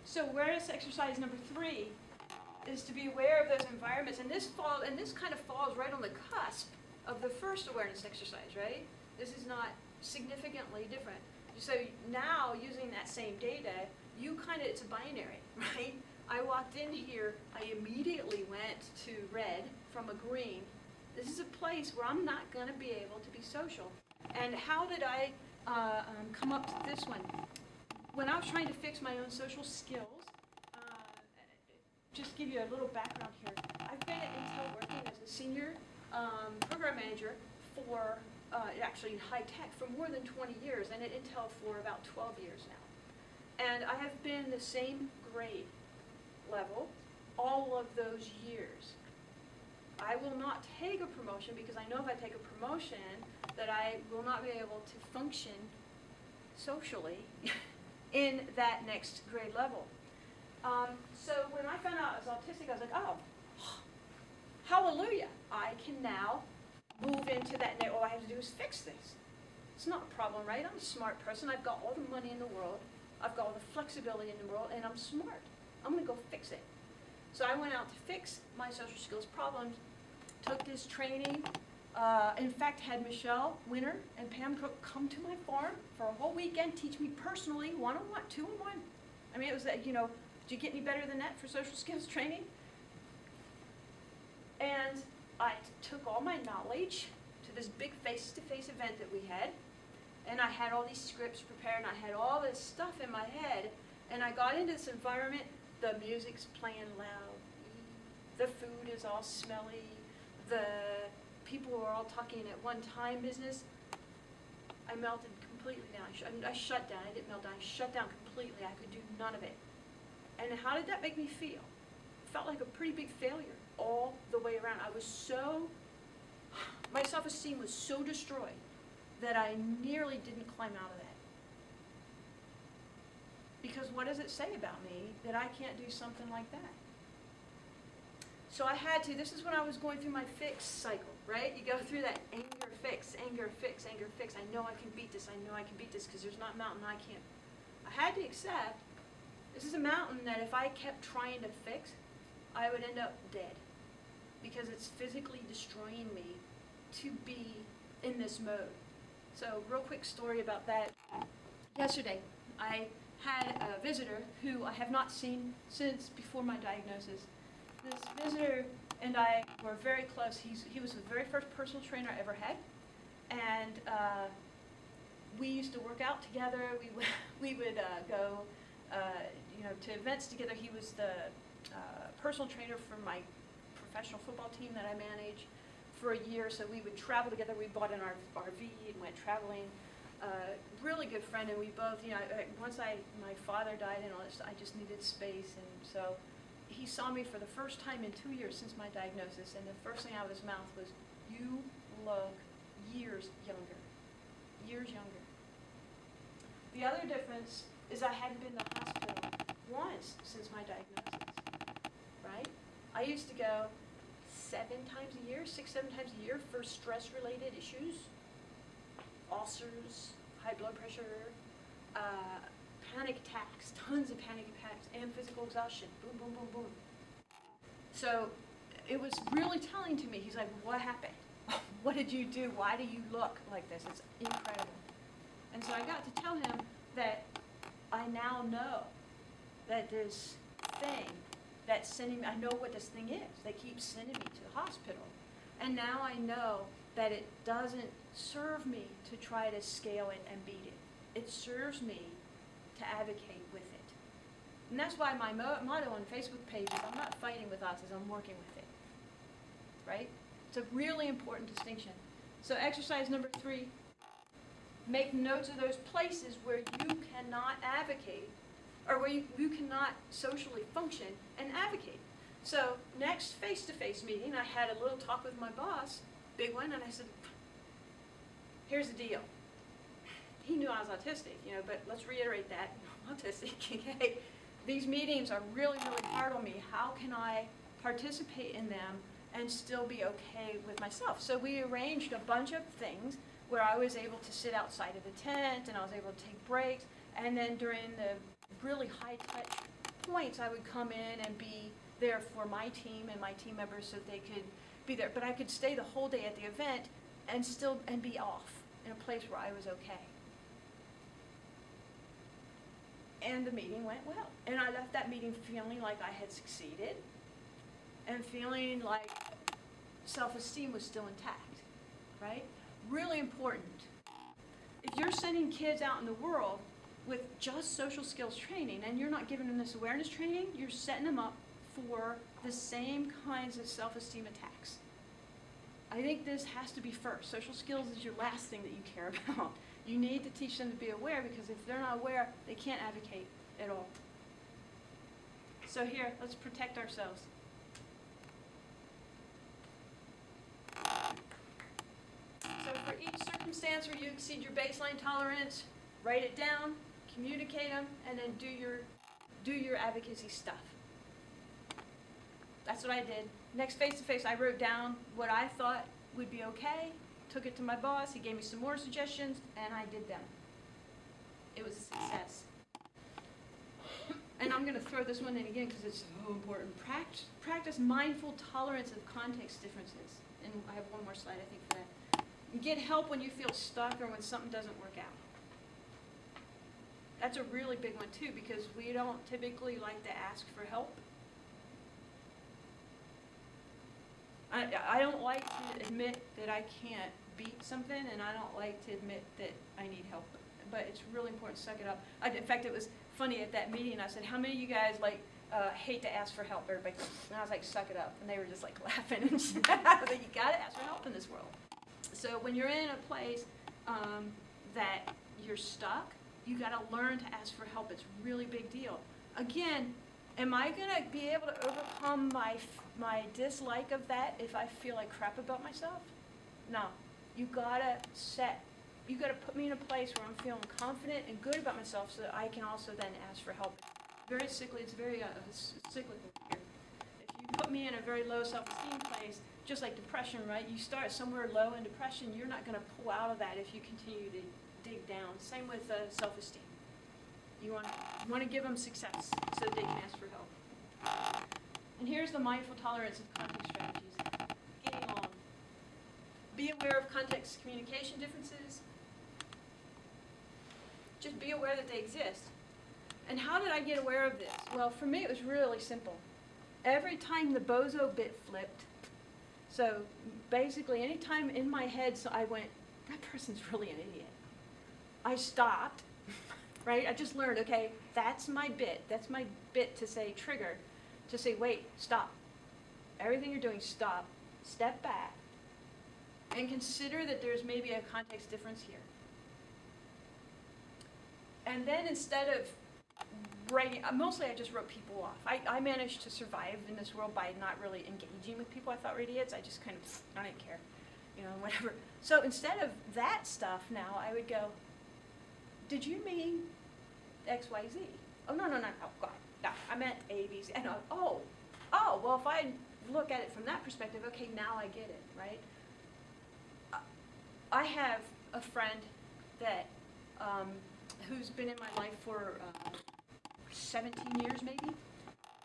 So awareness exercise number 3 is to be aware of those environments, and this kind of falls right on the cusp of the first awareness exercise, right? This is not significantly different. So now, using that same data, it's a binary, right? I walked in here, I immediately went to red from a green. This is a place where I'm not going to be able to be social. And how did I come up to this one? When I was trying to fix my own social skills, just give you a little background here. I've been at Intel working as a senior program manager for, actually in high tech, for more than 20 years, and at Intel for about 12 years now. And I have been the same grade level all of those years. I will not take a promotion because I know if I take a promotion that I will not be able to function socially in that next grade level. So when I found out I was autistic, I was like, oh, hallelujah. I can now move into that, all I have to do is fix this. It's not a problem, right? I'm a smart person. I've got all the money in the world. I've got all the flexibility in the world, and I'm smart. I'm going to go fix it. So I went out to fix my social skills problems, took this training, in fact had Michelle Winter and Pam Cook come to my farm for a whole weekend, teach me personally, one-on-one, two-on-one. I mean, it was that, did you get any better than that for social skills training? And I took all my knowledge to this big face-to-face event that we had, and I had all these scripts prepared, and I had all this stuff in my head, and I got into this environment. The music's playing loud, the food is all smelly, the people were all talking at one time business. I melted completely down. I shut down. I didn't melt down. I shut down completely. I could do none of it. And how did that make me feel? It felt like a pretty big failure all the way around. My self-esteem was so destroyed that I nearly didn't climb out of that. Because what does it say about me that I can't do something like that? So I had to, this is when I was going through my fix cycle, right? You go through that anger, fix, anger, fix, anger, fix. I know I can beat this, because there's not a mountain I can't. I had to accept, this is a mountain that if I kept trying to fix, I would end up dead. Because it's physically destroying me to be in this mode. So real quick story about that. Yesterday, I had a visitor who I have not seen since before my diagnosis. This visitor and I were very close. He was the very first personal trainer I ever had, and we used to work out together. We would go, to events together. He was the personal trainer for my professional football team that I manage for a year. So we would travel together. We bought an RV and went traveling. Really good friend, and we both, once my father died and all this, I just needed space, and so he saw me for the first time in 2 years since my diagnosis, and the first thing out of his mouth was, "You look years younger, years younger." The other difference is I hadn't been to the hospital once since my diagnosis, right? I used to go 6, 7 times a year for stress-related issues. Ulcers, high blood pressure, panic attacks, tons of panic attacks, and physical exhaustion. Boom, boom, boom, boom. So it was really telling to me. He's like, what happened? What did you do? Why do you look like this? It's incredible. And so I got to tell him that I now know that this thing that's sending me, I know what this thing is. They keep sending me to the hospital. And now I know that it doesn't serve me to try to scale it and beat it. It serves me to advocate with it. And that's why my motto on Facebook page is, I'm not fighting with autism, I'm working with it. Right? It's a really important distinction. So exercise number 3, make notes of those places where you cannot advocate, or where you cannot socially function and advocate. So next face-to-face meeting, I had a little talk with my boss, big one, and I said, here's the deal. He knew I was autistic, but let's reiterate that. I'm autistic, okay? These meetings are really, really hard on me. How can I participate in them and still be okay with myself? So we arranged a bunch of things where I was able to sit outside of the tent, and I was able to take breaks, and then during the really high-touch points, I would come in and be there for my team and my team members so they could be there. But I could stay the whole day at the event and be off in a place where I was okay. And the meeting went well. And I left that meeting feeling like I had succeeded and feeling like self-esteem was still intact, right? Really important. If you're sending kids out in the world with just social skills training and you're not giving them this awareness training, you're setting them up for the same kinds of self-esteem attacks. I think this has to be first. Social skills is your last thing that you care about. You need to teach them to be aware, because if they're not aware, they can't advocate at all. So here, let's protect ourselves. So for each circumstance where you exceed your baseline tolerance, write it down, communicate them, and then do your advocacy stuff. That's what I did. Next face-to-face, I wrote down what I thought would be okay, took it to my boss, he gave me some more suggestions, and I did them. It was a success. And I'm going to throw this one in again because it's so important. Practice mindful tolerance of context differences. And I have one more slide, I think, for that. Get help when you feel stuck or when something doesn't work out. That's a really big one, too, because we don't typically like to ask for help. I don't like to admit that I can't beat something, and I don't like to admit that I need help. But it's really important to suck it up. In fact, it was funny at that meeting. I said, how many of you guys hate to ask for help? Everybody, and I was like, suck it up. And they were just like laughing. And I was like, you got to ask for help in this world. So when you're in a place that you're stuck, you got to learn to ask for help. It's a really big deal. Again, am I going to be able to overcome my dislike of that if I feel like crap about myself? No. You got to put me in a place where I'm feeling confident and good about myself so that I can also then ask for help. Very sickly, it's very cyclical here. If you put me in a very low self-esteem place, just like depression, right? You start somewhere low in depression, you're not going to pull out of that if you continue to dig down. Same with self-esteem. You want to give them success so that they can ask for help. And here's the mindful tolerance of context strategies. Getting along. Be aware of context communication differences. Just be aware that they exist. And how did I get aware of this? Well, for me, it was really simple. Every time the bozo bit flipped, so basically any time in my head I went, that person's really an idiot, I stopped, right? I just learned, okay, that's my bit. That's my bit to say trigger, to say, wait, stop. Everything you're doing, stop. Step back. And consider that there's maybe a context difference here. And then instead of writing, mostly I just wrote people off. I managed to survive in this world by not really engaging with people I thought were idiots. I just kind of, I didn't care, whatever. So instead of that stuff now, I would go, did you mean X, Y, Z? Oh, no, oh, God, no, I meant A, B, C. And well, if I look at it from that perspective, okay, now I get it, right? I have a friend that, who's been in my life for 17 years maybe,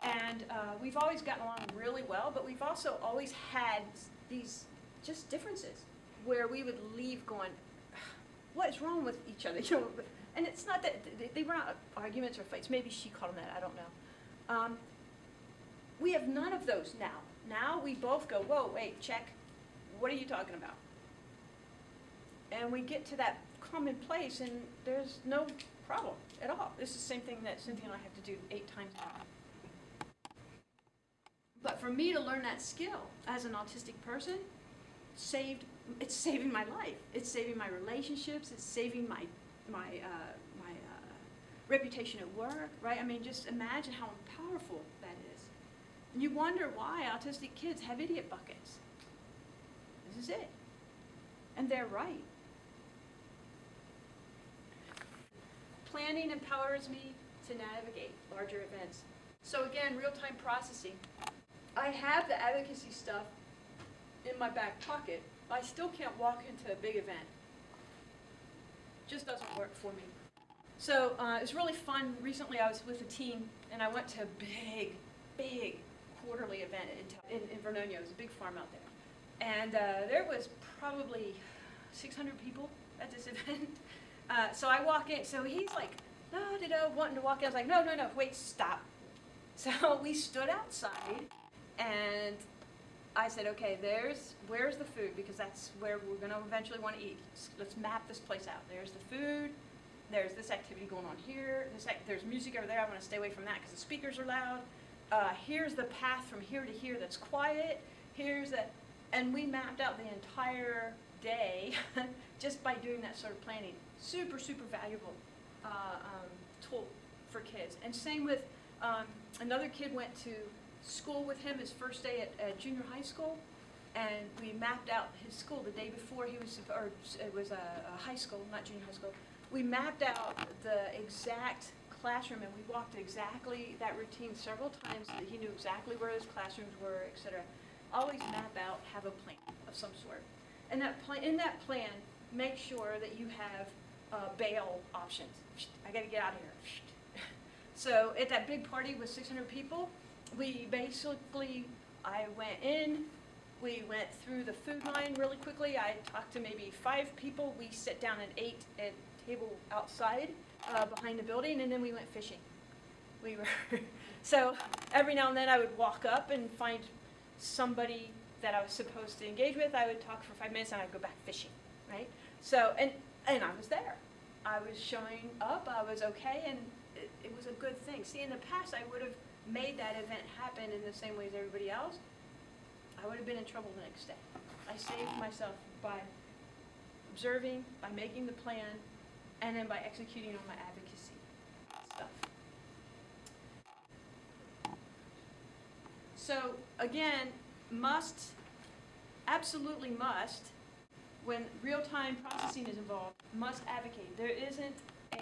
and And we've always gotten along really well, but we've also always had these just differences where we would leave going, what is wrong with each other? You know, and it's not that they were not arguments or fights. Maybe she called them that. I don't know. We have none of those now. Now we both go, whoa, wait, check. What are you talking about? And we get to that common place, and there's no problem at all. This is the same thing that Cynthia and I have to do 8 times a day. But for me to learn that skill as an autistic person, it's saving my life. It's saving my relationships. It's saving my reputation at work, right? I mean, just imagine how powerful that is. And you wonder why autistic kids have idiot buckets. This is it. And they're right. Planning empowers me to navigate larger events. So again, real-time processing. I have the advocacy stuff in my back pocket. I still can't walk into a big event. Just doesn't work for me. So it was really fun. Recently I was with a team and I went to a big quarterly event in Vernonia. It was a big farm out there. And there was probably 600 people at this event. So I walk in, so he's like, wanting to walk in. I was like, no, wait, stop. So we stood outside and I said, okay, where's the food? Because that's where we're going to eventually want to eat. Let's map this place out. There's the food. There's this activity going on here. There's music over there. I want to stay away from that because the speakers are loud. Here's the path from here to here that's quiet. And we mapped out the entire day just by doing that sort of planning. Super, super valuable tool for kids. And same with another kid went to school with him his first day at junior high school, and we mapped out his school the day before it was a high school, not junior high school. We mapped out the exact classroom, and we walked exactly that routine several times so that he knew exactly where his classrooms were, etc. Always map out, have a plan of some sort. And in that plan, make sure that you have bail options. I got to get out of here. So at that big party with 600 people, I went in, we went through the food line really quickly. I talked to maybe 5 people. We sat down and ate at a table outside behind the building, and then we went fishing. So every now and then I would walk up and find somebody that I was supposed to engage with. I would talk for 5 minutes and I'd go back fishing, right? So, and I was there. I was showing up, I was okay, and it was a good thing. See, in the past I would have made that event happen in the same way as everybody else. I would have been in trouble the next day. I saved myself by observing, by making the plan, and then by executing on my advocacy stuff. So again, absolutely must, when real-time processing is involved, must advocate. There isn't a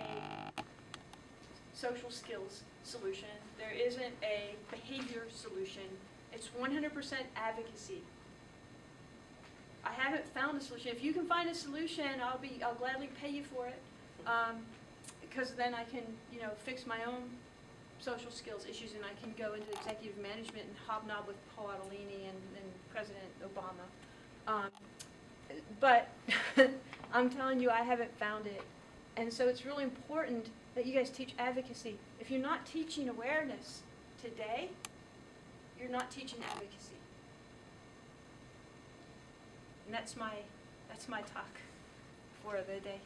social skills solution. There isn't a behavior solution. It's 100% advocacy. I haven't found a solution. If you can find a solution, I'll gladly pay you for it, because then I can, fix my own social skills issues, and I can go into executive management and hobnob with Paul Adelini and President Obama. But I'm telling you, I haven't found it. And so it's really important that you guys teach advocacy. If you're not teaching awareness today, you're not teaching advocacy. And that's my talk for the day.